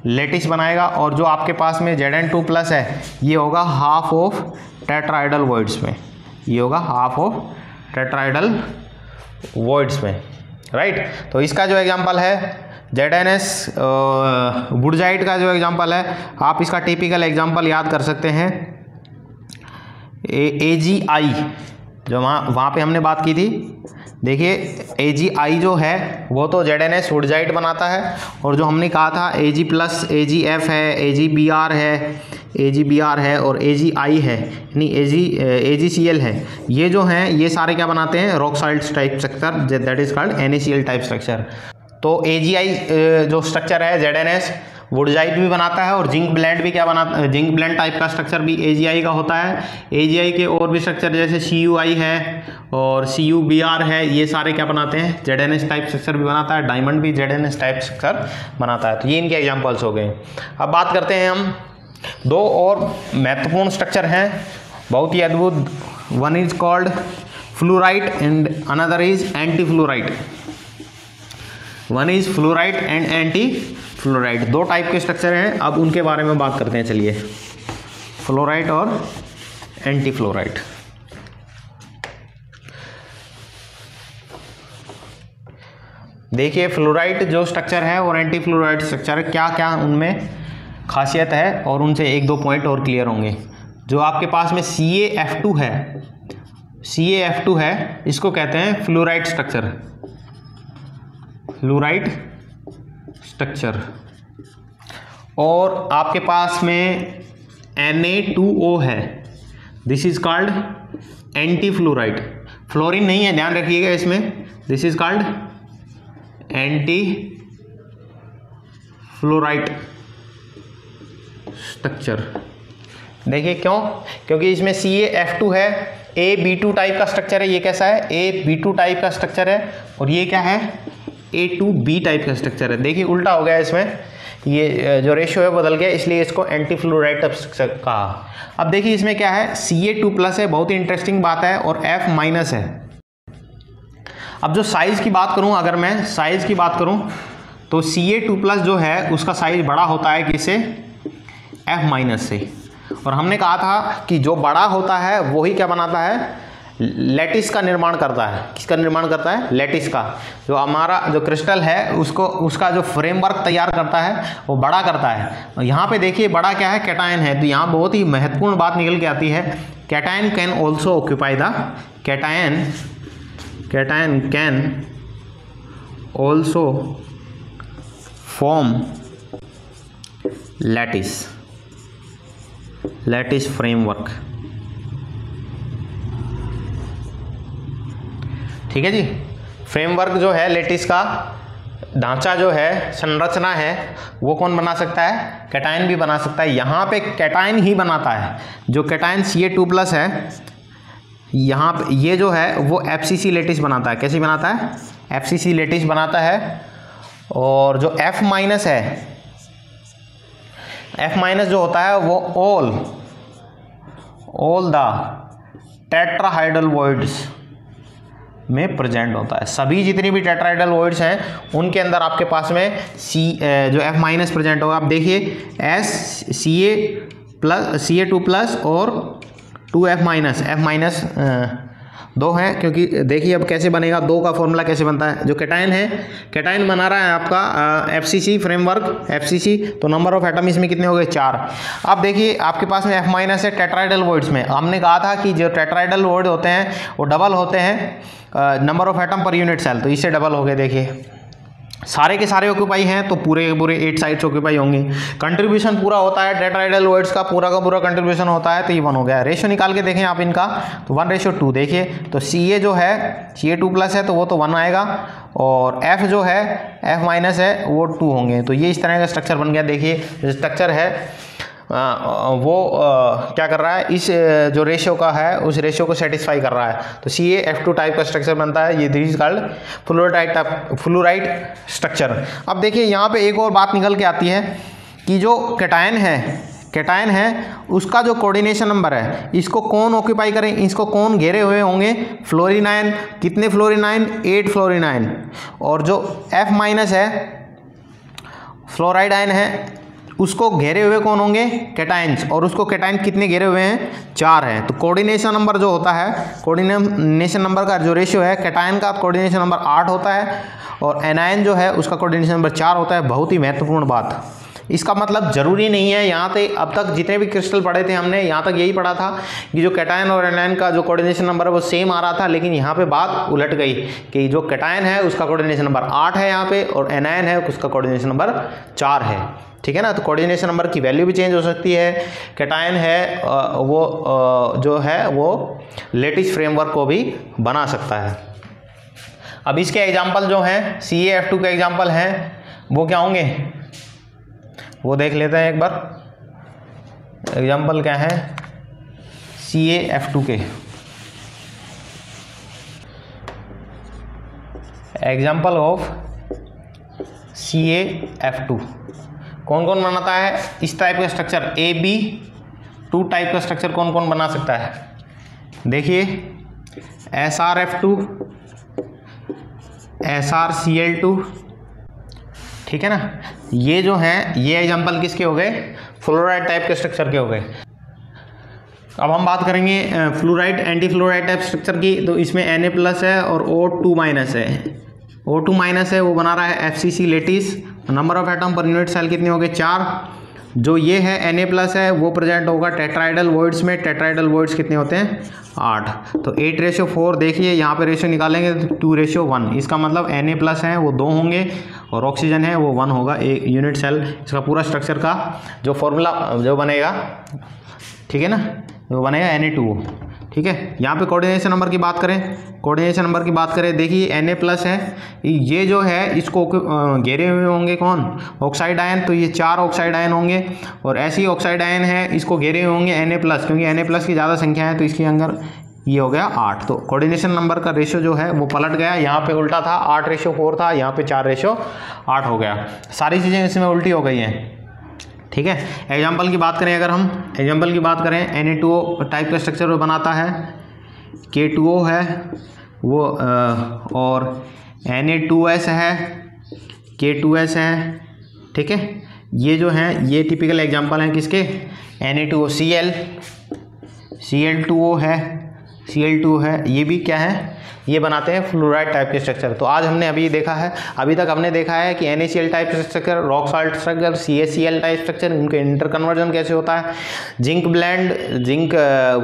लैटिस बनाएगा और जो आपके पास में ZN2+ है ये होगा हाफ ऑफ टेट्राइडल वॉइड्स में, ये होगा हाफ ऑफ टेट्राइडल वॉइड्स में, राइट। तो इसका जो एग्जांपल है ZNS वुडजाइट का जो एग्जांपल है, आप इसका टिपिकल एग्जांपल याद कर सकते हैं AGI, जो वहाँ पे हमने बात की थी। देखिए AGI जो है वो तो ZNS वुडजाइट बनाता है, और जो हमने कहा था AG+, AGF है, AGBR है और AGI है, यानी AGCL है, ये जो हैं ये सारे क्या बनाते हैं, rock salt type structure, that is called NaCl type structure. तो AGI जो स्ट्रक्चर है ZNS वुडजाइट भी बनाता है, और जिंक ब्लेंड भी क्या बनाता है, जिंक ब्लेंड टाइप का स्ट्रक्चर भी AGI का होता है। AGI के और भी स्ट्रक्चर जैसे CUI है और CUBR है, ये सारे क्या बनाते हैं, ZNS टाइप स्ट्रक्चर भी बनाता है। डायमंड भी ZNS टाइप स्ट्रक्चर बनाता है। तो ये इनके एग्जांपल्स हो गए। अब बात करते हैं हम दो और महत्वपूर्ण स्ट्रक्चर हैं, बहुत ही अद्भुत। One is called fluorite and another is anti fluorite. One is fluorite and anti fluorite, दो टाइप के स्ट्रक्चर हैं। अब उनके बारे में बात करते हैं, चलिए। फ्लोराइट और एंटी फ्लोराइट। देखिए फ्लोराइट जो स्ट्रक्चर है और एंटी फ्लोराइट स्ट्रक्चर, क्या क्या उनमें खासियत है, और उनसे एक दो पॉइंट और क्लियर होंगे। जो आपके पास में CaF2 है, इसको कहते हैं फ्लोराइट स्ट्रक्चर, और आपके पास में Na2O है, this is called anti fluorite. Fluorine नहीं है, ध्यान रखिएगा इसमें, this is called anti fluorite structure. देखिए क्यों, क्योंकि इसमें CaF2 है, AB2 टाइप का स्ट्रक्चर है। ये कैसा है, AB2 टाइप का स्ट्रक्चर है, और ये क्या है, A2B टाइप का स्ट्रक्चर है। देखिए उल्टा हो गया इसमें, ये जो रेशियो है बदल गया, इसलिए इसको एंटी फ्लोराइट स्ट्रक्चर कहा। अब देखिए इसमें क्या है, Ca2+ है, बहुत ही इंटरेस्टिंग बात है, और F- है। अब जो साइज की बात करूं, अगर मैं साइज की बात करूं तो Ca2+ जो है उसका साइज बड़ा होता है किससे, F- से। और हमने कहा था कि जो बड़ा होता है वही क्या बनाता है, लैटिस का निर्माण करता है। किसका निर्माण करता है, लैटिस का। जो हमारा जो क्रिस्टल है उसको, उसका जो फ्रेमवर्क तैयार करता है वो बड़ा करता है। और यहाँ पे देखिए बड़ा क्या है, कैटायन है। तो यहाँ बहुत ही महत्वपूर्ण बात निकल के आती है, cation can also occupy the, cation can also form lattice framework. ठीक है जी, फ्रेमवर्क जो है लैटिस का ढांचा जो है, संरचना है, वो कौन बना सकता है, कैटायन भी बना सकता है। यहाँ पे कैटायन ही बनाता है। जो कैटायन Ca2+ है, यहाँ पे ये जो है वो FCC लैटिस बनाता है। कैसी बनाता है, FCC लैटिस बनाता है। और जो F- है, F- जो होता है वो ऑल द टेट्राहाइड्रल वॉइड्स में प्रेजेंट होता है। सभी जितनी भी टेट्राहाइड्रल वॉइड्स हैं उनके अंदर आपके पास में जो F- प्रेजेंट होगा। आप देखिए Ca2+ और 2F-, दो हैं, क्योंकि देखिए अब कैसे बनेगा, दो का फॉर्मूला कैसे बनता है। जो कैटायन है, कैटायन बना रहा है आपका FCC फ्रेमवर्क, FCC, तो नंबर ऑफ एटम इसमें कितने हो गए, 4। अब देखिए आपके पास में F- है टेट्राहाइड्रल वॉइड्स में। हमने कहा था कि जो टेट्राहाइड्रल वॉइड होते हैं वो डबल होते हैं number of atom per unit cell, तो इससे डबल हो गए। देखिए सारे के सारे ऑक्यूपाई हैं तो पूरे के पूरे 8 साइड्स ऑक्यूपाई होंगे। कंट्रीब्यूशन पूरा होता है टेट्राहेड्रल वर्ड्स का पूरा कंट्रीब्यूशन होता है, तो ये 1 हो गया। रेशियो निकाल के देखें आप इनका, तो 1:2 देखिए, तो Ca जो है Ca2+ है तो वो तो 1 आएगा, और F जो है F- है वो 2 होंगे। तो ये इस तरह का स्ट्रक्चर बन गया। देखिए स्ट्रक्चर है वो क्या कर रहा है, इस जो रेशियो का है उस रेशियो को सेटिस्फाई कर रहा है। तो CaF2 टाइप का स्ट्रक्चर बनता है। ये this is called fluoride structure. अब देखिए यहाँ पे एक और बात निकल के आती है कि जो कैटायन है उसका जो कोऑर्डिनेशन नंबर है, इसको कौन ऑक्यूपाई करें, इसको कौन घेरे हुए होंगे, फ्लोरीन आयन। कितने फ्लोरीन आयन? 8 fluorine ion. और जो F- है फ्लोराइड आयन है, उसको घेरे हुए कौन होंगे? कैटायंस। और उसको कैटायन कितने घेरे हुए हैं? 4 हैं। तो कोऑर्डिनेशन नंबर जो होता है, कोऑर्डिनेशन नंबर का जो रेशियो है, कैटायन का कोऑर्डिनेशन नंबर 8 होता है और एनायन जो है उसका कोऑर्डिनेशन नंबर 4 होता है। बहुत ही महत्वपूर्ण बात। इसका मतलब जरूरी नहीं है, यहाँ पे अब तक जितने भी क्रिस्टल पढ़े थे हमने यहाँ तक यही पढ़ा था कि जो कैटायन और एनायन का जो कोऑर्डिनेशन नंबर है वो सेम आ रहा था, लेकिन यहाँ पे बात उलट गई कि जो कैटायन है उसका कोऑर्डिनेशन नंबर 8 है यहाँ पे, और एनायन है उसका कोऑर्डिनेशन नंबर 4 है। ठीक है ना। तो कोऑर्डिनेशन नंबर की वैल्यू भी चेंज हो सकती है। कैटायन है वो जो है वो लेटिस फ्रेमवर्क को भी बना सकता है। अब इसके एग्जाम्पल जो हैं CaF2 के एग्जाम्पल हैं वो क्या होंगे वो देख लेते हैं एक बार। एग्जाम्पल क्या है CaF2 के? एग्जाम्पल ऑफ CaF2 कौन कौन बनाता है इस टाइप का स्ट्रक्चर? AB2 टाइप का स्ट्रक्चर कौन कौन बना सकता है? देखिए SrF2, SrCl2, ठीक है ना। ये जो हैं ये एग्जांपल किसके हो गए? फ्लोराइड टाइप के स्ट्रक्चर के हो गए। अब हम बात करेंगे fluoride anti fluoride type structure की। तो इसमें Na+ है और O2- है। O2- है वो बना रहा है FCC lattice. Number of atom per unit cell कितने हो गए? 4। जो ये है Na+ है वो प्रेजेंट होगा टेट्राहेड्रल वॉइड्स में। टेट्राहेड्रल वॉइड्स कितने होते हैं? 8। तो 8:4 देखिए यहाँ पे रेशियो निकालेंगे तो 2:1। इसका मतलब Na+ है वो 2 होंगे और ऑक्सीजन है वो 1 होगा एक यूनिट सेल। इसका पूरा स्ट्रक्चर का जो फॉर्मूला जो बनेगा, ठीक है ना, वो बनेगा Na2O। ठीक है। यहाँ पे कोऑर्डिनेशन नंबर की बात करें, देखिए Na+ है, ये जो है इसको घेरे हुए होंगे कौन? Oxide ion. तो ये 4 ऑक्साइड आयन होंगे, और ऐसी ऑक्साइड आयन है इसको घेरे हुए होंगे Na+, क्योंकि Na+ की ज़्यादा संख्या है तो इसके अंदर ये हो गया 8। तो कोऑर्डिनेशन नंबर का रेशियो जो है वो पलट गया। यहाँ पे उल्टा था, 8:4 था, यहाँ पे 4:8 हो गया। सारी चीज़ें इसमें उल्टी हो गई हैं। ठीक है। एग्जाम्पल की बात करें, अगर हम एग्जाम्पल की बात करें, Na2O टाइप का स्ट्रक्चर वो बनाता है। K2O है वो और Na2S है, K2S है। ठीक है। ये जो हैं ये टिपिकल एग्जाम्पल हैं किसके? Na2O। Cl2O है, Cl2 है, ये भी क्या है? ये बनाते हैं फ्लोराइड टाइप के स्ट्रक्चर। तो आज हमने अभी तक हमने देखा है कि NaCl type structure, rock salt structure, CaCl type structure, इनके इंटर कन्वर्जन कैसे होता है, जिंक ब्लेंड, जिंक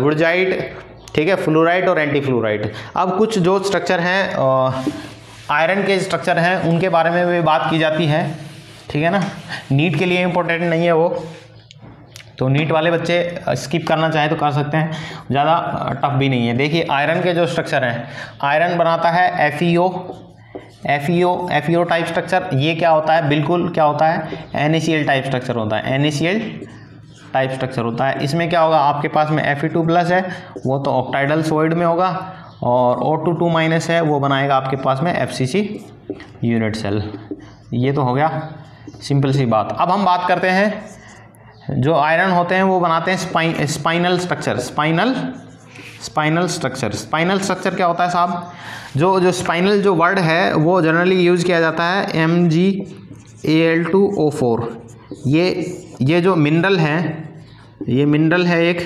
वुडजाइट, ठीक है, फ्लोराइड और एंटी फ्लोराइड। अब कुछ जो स्ट्रक्चर हैं आयरन के स्ट्रक्चर हैं उनके बारे में भी बात की जाती है। ठीक है ना। नीट के लिए इंपॉर्टेंट नहीं है वो, तो नीट वाले बच्चे स्किप करना चाहें तो कर सकते हैं, ज़्यादा टफ भी नहीं है। देखिए आयरन के जो स्ट्रक्चर हैं, आयरन बनाता है FeO टाइप स्ट्रक्चर। ये क्या होता है? बिल्कुल क्या होता है? NaCl टाइप स्ट्रक्चर होता है। NaCl टाइप स्ट्रक्चर होता है। इसमें क्या होगा? आपके पास में Fe2+ है वो तो ऑक्टाइडल सॉइड में होगा, और O2- है वो बनाएगा आपके पास में FCC यूनिट सेल। ये तो हो गया सिंपल सी बात। अब हम बात करते हैं जो आयरन होते हैं वो बनाते हैं स्पाइनल स्ट्रक्चर। स्पाइनल स्ट्रक्चर क्या होता है साहब? जो स्पाइनल जो वर्ड है वो जनरली यूज़ किया जाता है MgAl2O4। ये जो मिनरल है, ये मिनरल है एक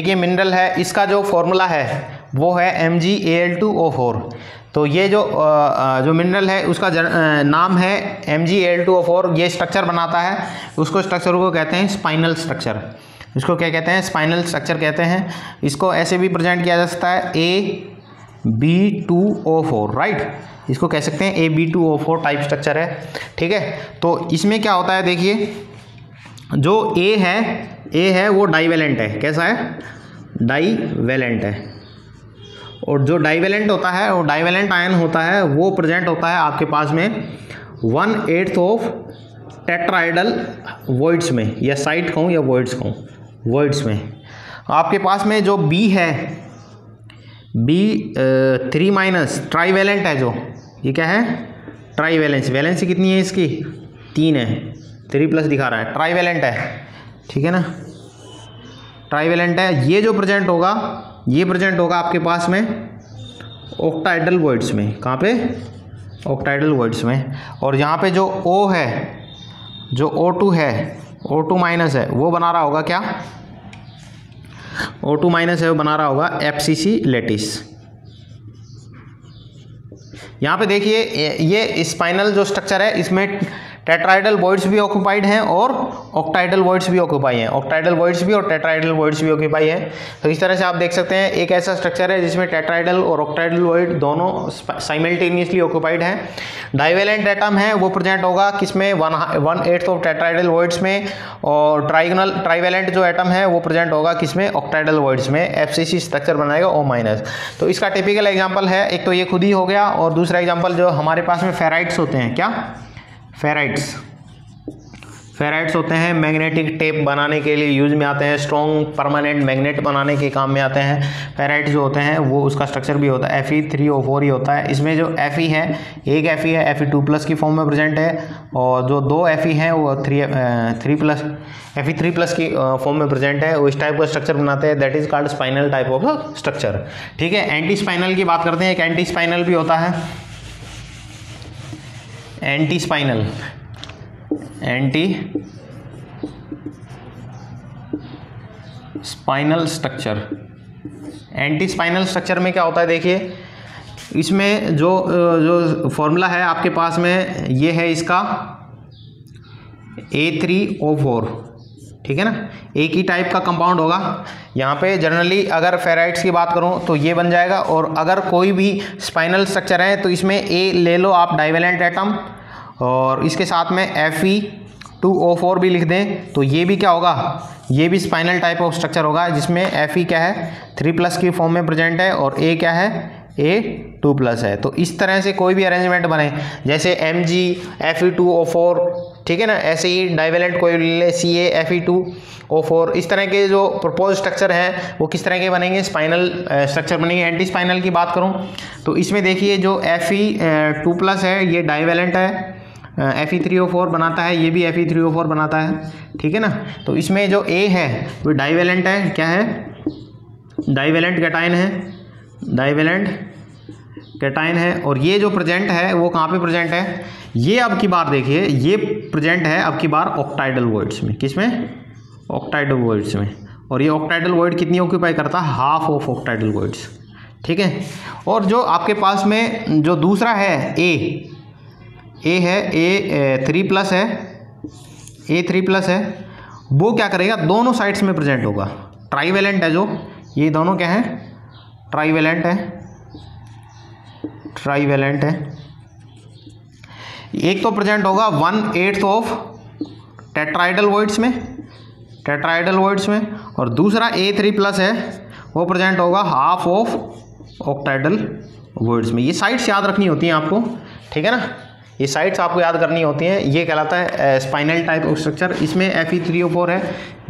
ये मिनरल है। इसका जो फॉर्मूला है वो है MgAl2O4। तो ये जो मिनरल है उसका नाम है Mgl2O4, ये स्ट्रक्चर बनाता है, उसको स्ट्रक्चर को कहते हैं स्पाइनल स्ट्रक्चर। इसको क्या कहते हैं? स्पाइनल स्ट्रक्चर कहते हैं। इसको ऐसे भी प्रेजेंट किया जा सकता है Ab2O4, राइट, इसको कह सकते हैं Ab2O4 टाइप स्ट्रक्चर है, ठीक है। तो इसमें क्या होता है, देखिए जो ए है वो डाइवेलेंट है। कैसा है? डाइवेलेंट है। और जो डाइवेलेंट होता है, वो डाइवेलेंट आयन होता है, वो प्रेजेंट होता है आपके पास में 1/8 ऑफ टेट्राइडल वॉइड्स में, या साइड कहूँ या वॉइड्स कहूँ, वॉइड्स में। आपके पास में जो बी है, B3- ट्राईवेलेंट है, जो ये क्या है? ट्राईवेलेंस। वैलेंसी कितनी है इसकी? 3 है, 3+ दिखा रहा है, ट्राईवेलेंट है, ठीक है ना, ट्राईवेलेंट है। ये जो प्रेजेंट होगा, ये प्रेजेंट होगा आपके पास में ऑक्टाइडल वॉइड्स में। कहाँ पे? ऑक्टाइडल वॉइड्स में। और यहाँ पे जो O है, जो O2 है, O2- है, वो बना रहा होगा क्या? O2- है, वो बना रहा होगा FCC लैटिस। यहाँ पे देखिए ये स्पाइनल जो स्ट्रक्चर है, इसमें टेट्राइडल वॉइड्स भी ऑक्यूपाइड हैं और ऑक्टाइडल वॉइड्स भी ऑक्यूपाई हैं। ऑक्टाइडल वॉइड्स भी और टेट्राइडल वॉइड्स भी ऑक्यूपाई हैं। तो इस तरह से आप देख सकते हैं एक ऐसा स्ट्रक्चर है जिसमें टेट्राइडल और ऑक्टाइडल वॉइड दोनों साइमल्टेनियसली ऑक्यूपाइड हैं। डाइवेलेंट एटम है वो प्रेजेंट होगा किसमें? 1/8 ऑफ टेट्राइडल वॉइड्स में। और ट्राइवेलेंट जो एटम है वो प्रेजेंट होगा किसमें? ऑक्टाइडल वॉइड्स में। FCC स्ट्रक्चर बनाएगा O-। तो इसका टिपिकल एग्जाम्पल है, एक तो ये खुद ही हो गया, और दूसरा एग्जाम्पल जो हमारे पास में फेराइट्स होते हैं। क्या? फेराइट्स होते हैं, मैग्नेटिक टेप बनाने के लिए यूज में आते हैं, स्ट्रॉन्ग परमानेंट मैग्नेट बनाने के काम में आते हैं। फेराइट्स जो होते हैं वो उसका स्ट्रक्चर भी होता है Fe3O4 ही होता है। इसमें जो Fe है, एक Fe है Fe2+ की फॉर्म में प्रेजेंट है, और जो 2 Fe हैं वो Fe3+ की फॉर्म में प्रेजेंट है। वो इस टाइप का स्ट्रक्चर बनाते हैं, that is called spinal type of structure, ठीक है। एंटी स्पाइनल की बात करते हैं, एक एंटी स्पाइनल भी होता है, anti spinal structure. Anti spinal structure में क्या होता है, देखिए इसमें जो फॉर्मूला है आपके पास में, ये है इसका A3O4, ठीक है ना, एक ही टाइप का कंपाउंड होगा। यहाँ पे जनरली अगर फेराइट्स की बात करूँ तो ये बन जाएगा, और अगर कोई भी स्पाइनल स्ट्रक्चर है तो इसमें A ले लो आप, डाइवेलेंट एटम, और इसके साथ में Fe2O4 भी लिख दें, तो ये भी क्या होगा? ये भी स्पाइनल टाइप ऑफ स्ट्रक्चर होगा, जिसमें Fe क्या है? 3+ की फॉर्म में प्रेजेंट है, और A क्या है? A2+ है। तो इस तरह से कोई भी अरेंजमेंट बने, जैसे Mg-Fe2O4, ठीक है ना, ऐसे ही डाइवेलेंट कोई ले Ca-Fe2O4, इस तरह के जो प्रपोज स्ट्रक्चर हैं वो किस तरह के बनेंगे? स्पाइनल स्ट्रक्चर बनेंगे। एंटी स्पाइनल की बात करूं तो इसमें देखिए जो Fe2+ है ये डाइवेलेंट है, Fe3O4 बनाता है, ये भी Fe3O4 बनाता है, ठीक है ना। तो इसमें जो A है वो डाइवेलेंट है, क्या है? डाइवेलेंट कैटायन है, डाइवेलेंट कैटायन है। और ये जो प्रेजेंट है वो कहाँ पे प्रेजेंट है? ये अब की बार देखिए, ये प्रेजेंट है अब की बार ऑक्टाइडल वॉइड्स में। किसमें? ऑक्टाइडल वॉइड्स में। और ये ऑक्टाइडल वॉइड कितनी ऑक्यूपाई करता है? हाफ ऑफ ऑक्टाइडल वॉइड्स, ठीक है। और जो आपके पास में जो दूसरा है A है, A3+ है, A3+ है, वो क्या करेगा? दोनों साइड्स में प्रेजेंट होगा। ट्राइवेलेंट है जो, ये दोनों क्या है? ट्राइवेलेंट है, ट्राइवेलेंट है। एक तो प्रेजेंट होगा 1/8 ऑफ टेट्राइडल वॉइड्स में, टेट्राइडल वॉइड्स में, और दूसरा A3+ है वो प्रेजेंट होगा हाफ ऑफ ऑक्टाइडल वॉइड्स में। ये साइड्स याद रखनी होती हैं आपको, ठीक है ना, ये साइड्स आपको याद करनी होती हैं। ये कहलाता है स्पाइनल टाइप ऑफ स्ट्रक्चर। इसमें Fe3O4 है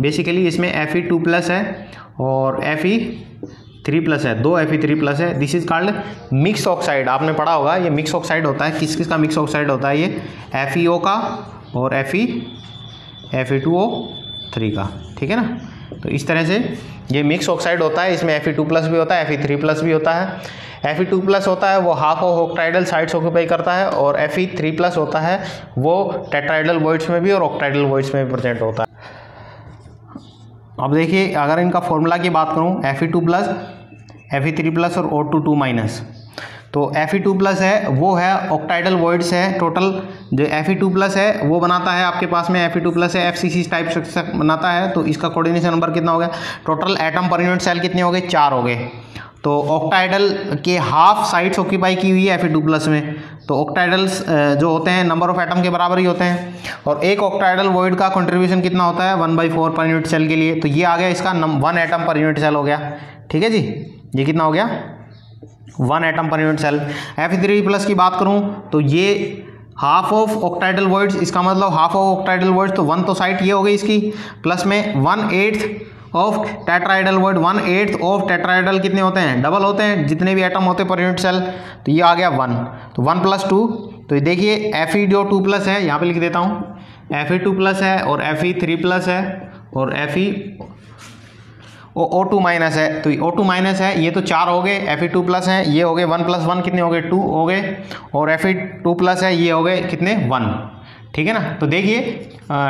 बेसिकली, इसमें Fe2+ है और Fe3+ है, 2 Fe3+ है। This is called mix oxide. आपने पढ़ा होगा ये मिक्स ऑक्साइड होता है। किस किस का मिक्स ऑक्साइड होता है? ये FeO का और Fe2O3 का, ठीक है ना। तो इस तरह से ये मिक्स ऑक्साइड होता है। इसमें Fe2+ भी होता है, Fe3+ भी होता है। Fe2+ होता है वो हाफ ऑफ ऑक्टाइडल साइड्स ऑक्यूपाई करता है, और Fe3+ होता है वो टेट्राइडल वॉइड्स में भी और ऑक्टाइडल वॉइड्स में भी प्रेजेंट होता है। अब देखिए अगर इनका फॉर्मूला की बात करूं, Fe2+, Fe3+ और O2 2-, तो Fe2+ है वो है ऑक्टाइडल वॉइड्स है टोटल। जो Fe2+ है वो बनाता है आपके पास में Fe2+ है FCC टाइप स्ट्रक्चर बनाता है। तो इसका कोऑर्डिनेशन नंबर कितना हो गया, total atom per unit cell कितने हो गए, 4 हो गए। तो ऑक्टाइडल के हाफ साइड्स ऑक्यूपाई की हुई है Fe2+ में। तो ऑक्टाइडल्स जो होते हैं नंबर ऑफ एटम के बराबर ही होते हैं। और एक ऑक्टाइडल वॉइड का कंट्रीब्यूशन कितना होता है, 1/4 पर यूनिट सेल के लिए। तो ये आ गया इसका 1 एटम पर यूनिट सेल हो गया। ठीक है जी, ये कितना हो गया, 1 atom per unit cell. Fe3+ की बात करूं तो ये हाफ ऑफ ऑक्टाइडल वॉइड्स, इसका मतलब हाफ ऑफ ऑक्टाइडल वॉइड्स, तो 1 तो साइड ये हो गई इसकी, प्लस में 1/8 ऑफ टेट्राइडल वॉइड। 1/8 ऑफ टेट्राइडल कितने होते हैं, डबल होते हैं जितने भी एटम होते हैं पर यूनिट सेल। तो ये आ गया 1, तो 1 + 2। तो देखिए Fe जो 2+ है यहाँ पे लिख देता हूँ, Fe2+ है और Fe3+ है और O2- है। तो O2- है, ये तो 4 हो गए, Fe2+ है, ये हो गए 1 + 1 कितने हो गए, 2 हो गए। और Fe2+ है, ये हो गए कितने, 1। ठीक है ना। तो देखिए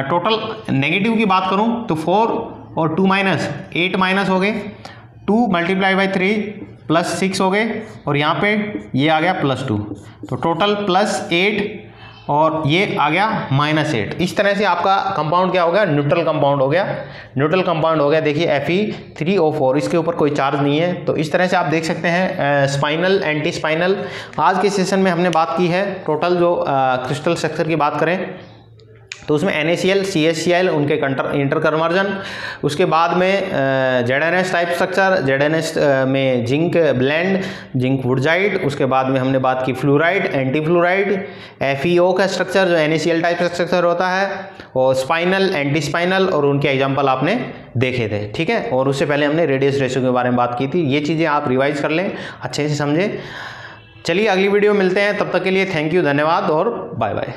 टोटल नेगेटिव की बात करूं तो 4 और 2 -8 माइनस हो गए, 2 × 3 + 6 हो गए, और यहाँ पे ये आ गया +2। तो टोटल +8 और ये आ गया -8। इस तरह से आपका कंपाउंड क्या हो गया, न्यूट्रल कंपाउंड हो गया। न्यूट्रल कंपाउंड हो गया। देखिए Fe3O4, इसके ऊपर कोई चार्ज नहीं है। तो इस तरह से आप देख सकते हैं स्पाइनल, एंटी स्पाइनल। आज के सेशन में हमने बात की है टोटल जो क्रिस्टल स्ट्रक्चर की बात करें तो उसमें NaCl, CH_Cl उनके इंटर कन्वर्जन, उसके बाद में ZnS टाइप स्ट्रक्चर, ZnS में जिंक ब्लेंड, जिंक वुडजाइड, उसके बाद में हमने बात की फ्लोराइड, एंटी फ्लोराइड, FeO का स्ट्रक्चर जो NaCl टाइप स्ट्रक्चर होता है, और स्पाइनल, एंटी स्पाइनल, और उनके एग्जाम्पल आपने देखे थे। ठीक है। और उससे पहले हमने रेडियस रेशियो के बारे में बात की थी। ये चीज़ें आप रिवाइज कर लें, अच्छे से समझें। चलिए अगली वीडियो मिलते हैं, तब तक के लिए थैंक यू, धन्यवाद और बाय बाय।